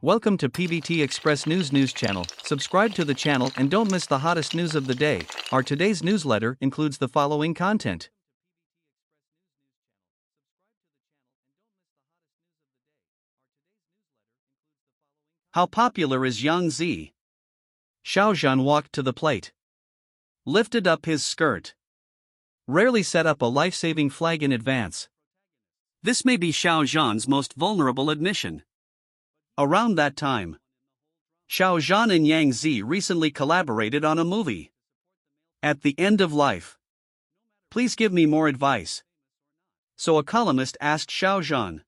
Welcome to PVT Express News channel. Subscribe to the channel and don't miss the hottest news of the day. Our today's newsletter includes the following content. How popular is Yang Zi Xiao? Zhan walked to the plate, lifted up his skirt, rarely set up a life-saving flag in advance. This may be Xiao Zhan's most vulnerable admission. Around that time, Xiao Zhan and Yang Zi recently collaborated on a movie. At the end of life, please give me more advice. So a columnist asked Xiao Zhan.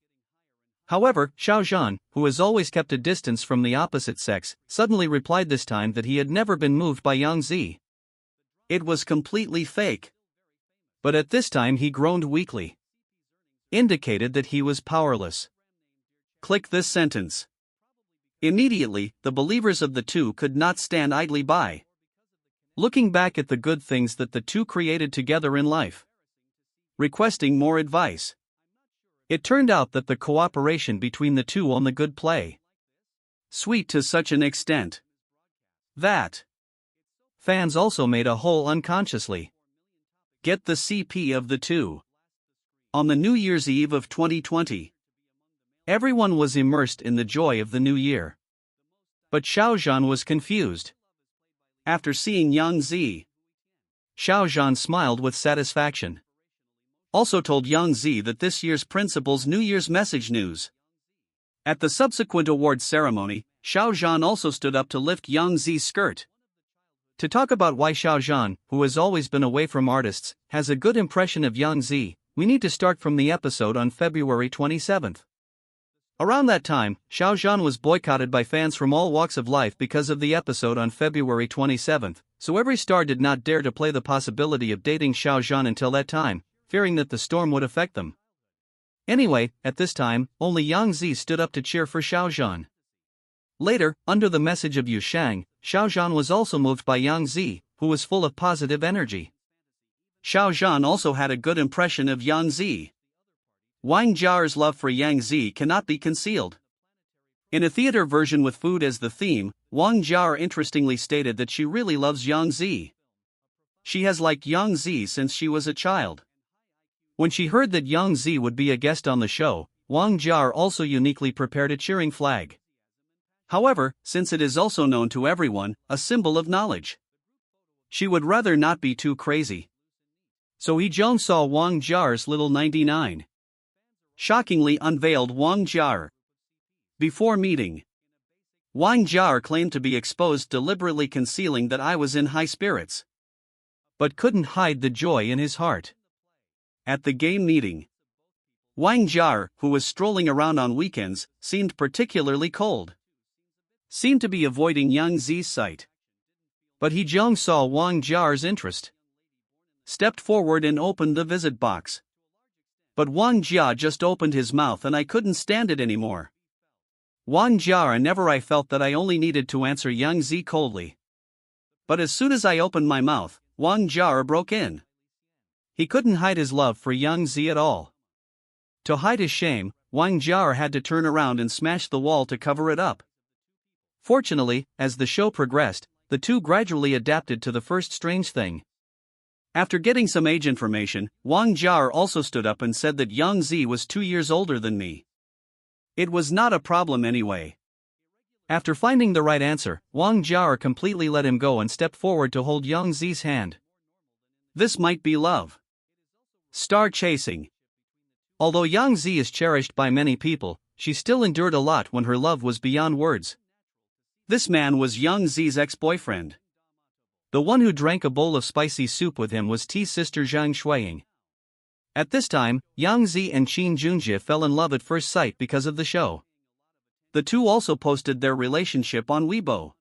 However, Xiao Zhan, who has always kept a distance from the opposite sex, suddenly replied this time that he had never been moved by Yang Zi. It was completely fake. But at this time he groaned weakly, indicated that he was powerless. Click this sentence. Immediately, the believers of the two could not stand idly by, looking back at the good things that the two created together in life, requesting more advice. It turned out that the cooperation between the two on the good play, sweet to such an extent that fans also made a hole unconsciously. Get the CP of the two. On the New Year's Eve of 2020, everyone was immersed in the joy of the new year. But Xiao Zhan was confused. After seeing Yang Zi, Xiao Zhan smiled with satisfaction. Also told Yang Zi that this year's principal's New Year's message news. At the subsequent award ceremony, Xiao Zhan also stood up to lift Yang Zi's skirt. To talk about why Xiao Zhan, who has always been away from artists, has a good impression of Yang Zi, we need to start from the episode on February 27th. Around that time, Xiao Zhan was boycotted by fans from all walks of life because of the episode on February 27th, so every star did not dare to play the possibility of dating Xiao Zhan until that time, fearing that the storm would affect them. Anyway, at this time, only Yang Zi stood up to cheer for Xiao Zhan. Later, under the message of Yu Shang, Xiao Zhan was also moved by Yang Zi, who was full of positive energy. Xiao Zhan also had a good impression of Yang Zi. Wang Jia's love for Yang Zi cannot be concealed. In a theater version with food as the theme, Wang Jia interestingly stated that she really loves Yang Zi. She has liked Yang Zi since she was a child. When she heard that Yang Zi would be a guest on the show, Wang Jia also uniquely prepared a cheering flag. However, since it is also known to everyone, a symbol of knowledge, she would rather not be too crazy. So Zhan saw Wang Jia's little 99. Shockingly unveiled Wang Jia. Before meeting, Wang Jia claimed to be exposed, deliberately concealing that I was in high spirits, but couldn't hide the joy in his heart. At the game meeting, Wang Jia, who was strolling around on weekends, seemed particularly cold. Seemed to be avoiding Yang Zi's sight. But Zhan saw Wang Jia's interest, stepped forward and opened the visit box. But Wang Jia just opened his mouth and I couldn't stand it anymore. Wang Jia, never I felt that I only needed to answer Yang Zi coldly. But as soon as I opened my mouth, Wang Jia broke in. He couldn't hide his love for Yang Zi at all. To hide his shame, Wang Jia had to turn around and smash the wall to cover it up. Fortunately, as the show progressed, the two gradually adapted to the first strange thing. After getting some age information, Wang Jia also stood up and said that Yang Zi was 2 years older than me. It was not a problem anyway. After finding the right answer, Wang Jia completely let him go and stepped forward to hold Yang Zi's hand. This might be love. Star chasing. Although Yang Zi is cherished by many people, she still endured a lot when her love was beyond words. This man was Yang Zi's ex-boyfriend. The one who drank a bowl of spicy soup with him was T's sister Zhang Shuiying. At this time, Yang Zi and Qin Junjie fell in love at first sight because of the show. The two also posted their relationship on Weibo.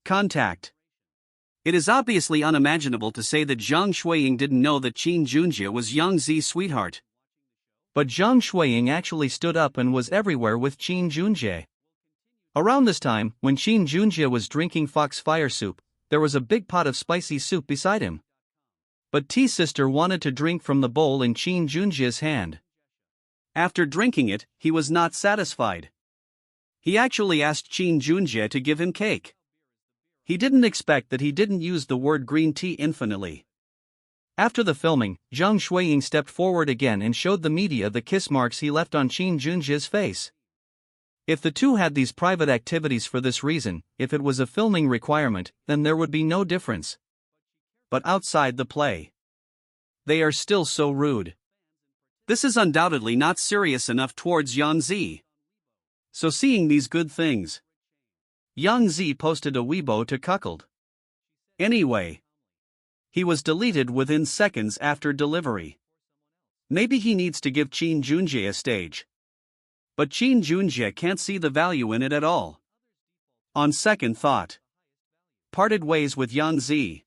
Contact. It is obviously unimaginable to say that Zhang Shuiying didn't know that Qin Junjie was Yang Zi's sweetheart. But Zhang Shuiying actually stood up and was everywhere with Qin Junjie. Around this time, when Qin Junjie was drinking foxfire soup, there was a big pot of spicy soup beside him. But T's sister wanted to drink from the bowl in Qin Junjie's hand. After drinking it, he was not satisfied. He actually asked Qin Junjie to give him cake. He didn't expect that he didn't use the word green tea infinitely. After the filming, Zhang Shuiying stepped forward again and showed the media the kiss marks he left on Qin Junjie's face. If the two had these private activities for this reason, if it was a filming requirement, then there would be no difference. But outside the play, they are still so rude. This is undoubtedly not serious enough towards Yangzi. So seeing these good things, Yangzi posted a Weibo to cuckold. Anyway, he was deleted within seconds after delivery. Maybe he needs to give Qin Junjie a stage. But Qin Junjie can't see the value in it at all. On second thought, parted ways with Yangzi.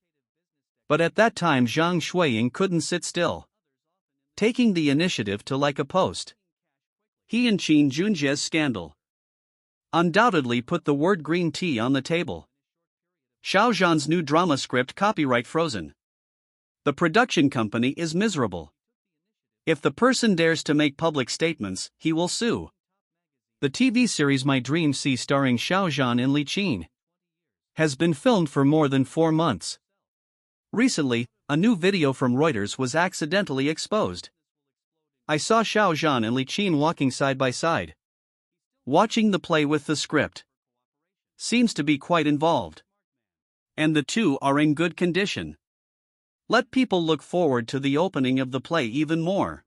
But at that time Zhang Shuiying couldn't sit still, taking the initiative to like a post. He and Qin Junjie's scandal undoubtedly put the word green tea on the table. Xiao Zhan's new drama script copyright frozen. The production company is miserable. If the person dares to make public statements, he will sue. The TV series My Dream C starring Xiao Zhan and Li Qin has been filmed for more than 4 months. Recently, a new video from Reuters was accidentally exposed. I saw Xiao Zhan and Li Qin walking side by side, watching the play with the script. Seems to be quite involved. And the two are in good condition. Let people look forward to the opening of the play even more.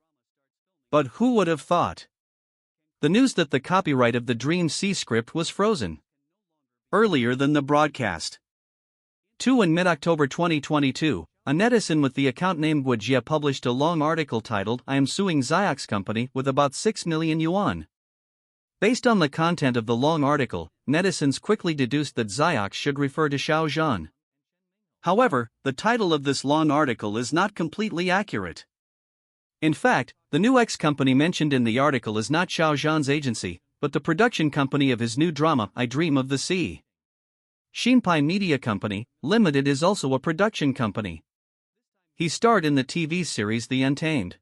But who would have thought? The news that the copyright of the Dream C script was frozen earlier than the broadcast. 2 In mid-October 2022, a netizen with the account name Guojia published a long article titled I am suing Xiao's company with about 6 million yuan. Based on the content of the long article, netizens quickly deduced that Xiao should refer to Xiao Zhan. However, the title of this long article is not completely accurate. In fact, the new X company mentioned in the article is not Xiao Zhan's agency, but the production company of his new drama I Dream of the Sea. Xinpai Media Company, Limited is also a production company. He starred in the TV series The Untamed.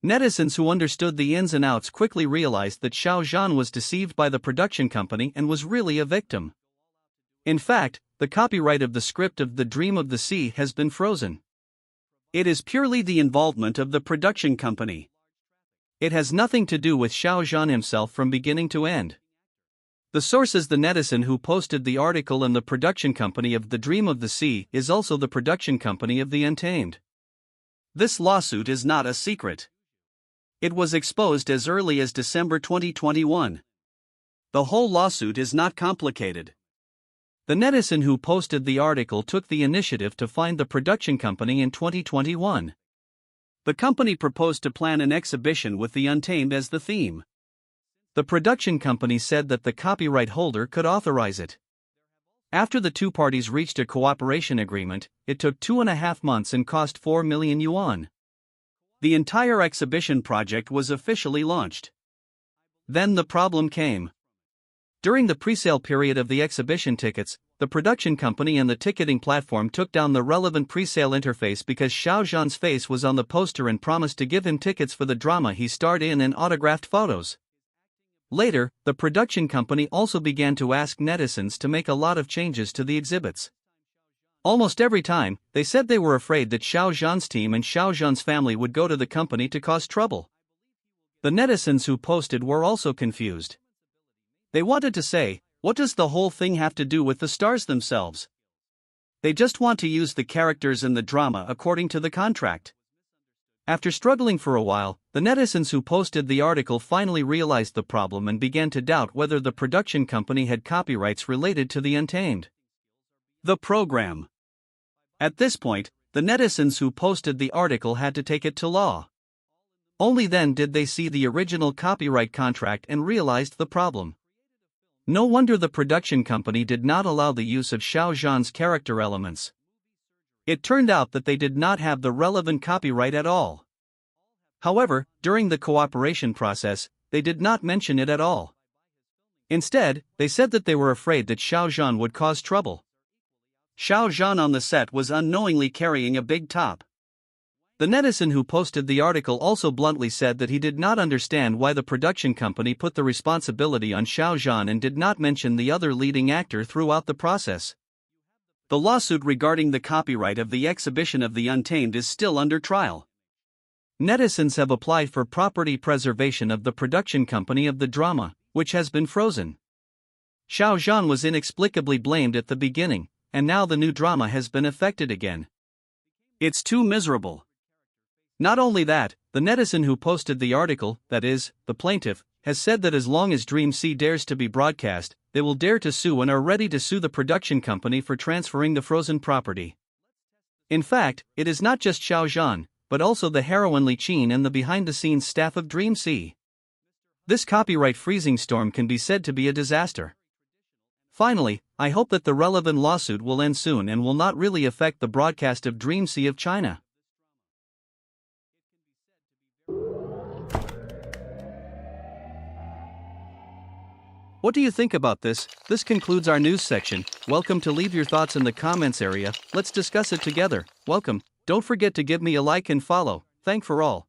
Netizens who understood the ins and outs quickly realized that Xiao Zhan was deceived by the production company and was really a victim. In fact, the copyright of the script of The Dream of the Sea has been frozen. It is purely the involvement of the production company. It has nothing to do with Xiao Zhan himself from beginning to end. The source is the netizen who posted the article, and the production company of The Dream of the Sea is also the production company of The Untamed. This lawsuit is not a secret. It was exposed as early as December 2021. The whole lawsuit is not complicated. The netizen who posted the article took the initiative to find the production company in 2021. The company proposed to plan an exhibition with The Untamed as the theme. The production company said that the copyright holder could authorize it. After the two parties reached a cooperation agreement, it took 2.5 months and cost 4 million yuan. The entire exhibition project was officially launched. Then the problem came. During the presale period of the exhibition tickets, the production company and the ticketing platform took down the relevant presale interface because Xiao Zhan's face was on the poster and promised to give him tickets for the drama he starred in and autographed photos. Later, the production company also began to ask netizens to make a lot of changes to the exhibits. Almost every time, they said they were afraid that Xiao Zhan's team and Xiao Zhan's family would go to the company to cause trouble. The netizens who posted were also confused. They wanted to say, what does the whole thing have to do with the stars themselves? They just want to use the characters in the drama according to the contract. After struggling for a while, the netizens who posted the article finally realized the problem and began to doubt whether the production company had copyrights related to The Untamed. The program. At this point, the netizens who posted the article had to take it to law. Only then did they see the original copyright contract and realized the problem. No wonder the production company did not allow the use of Xiao Zhan's character elements. It turned out that they did not have the relevant copyright at all. However, during the cooperation process, they did not mention it at all. Instead, they said that they were afraid that Xiao Zhan would cause trouble. Xiao Zhan on the set was unknowingly carrying a big top. The netizen who posted the article also bluntly said that he did not understand why the production company put the responsibility on Zhan and did not mention the other leading actor throughout the process. The lawsuit regarding the copyright of the exhibition of The Untamed is still under trial. Netizens have applied for property preservation of the production company of the drama, which has been frozen. Zhan was inexplicably blamed at the beginning, and now the new drama has been affected again. It's too miserable. Not only that, the netizen who posted the article, that is, the plaintiff, has said that as long as Dream C dares to be broadcast, they will dare to sue and are ready to sue the production company for transferring the frozen property. In fact, it is not just Zhan, but also the heroine Li Qin and the behind-the-scenes staff of Dream C. This copyright freezing storm can be said to be a disaster. Finally, I hope that the relevant lawsuit will end soon and will not really affect the broadcast of Dream C of China. What do you think about this? This concludes our news section. Welcome to leave your thoughts in the comments area. Let's discuss it together. Welcome. Don't forget to give me a like and follow. Thank for all.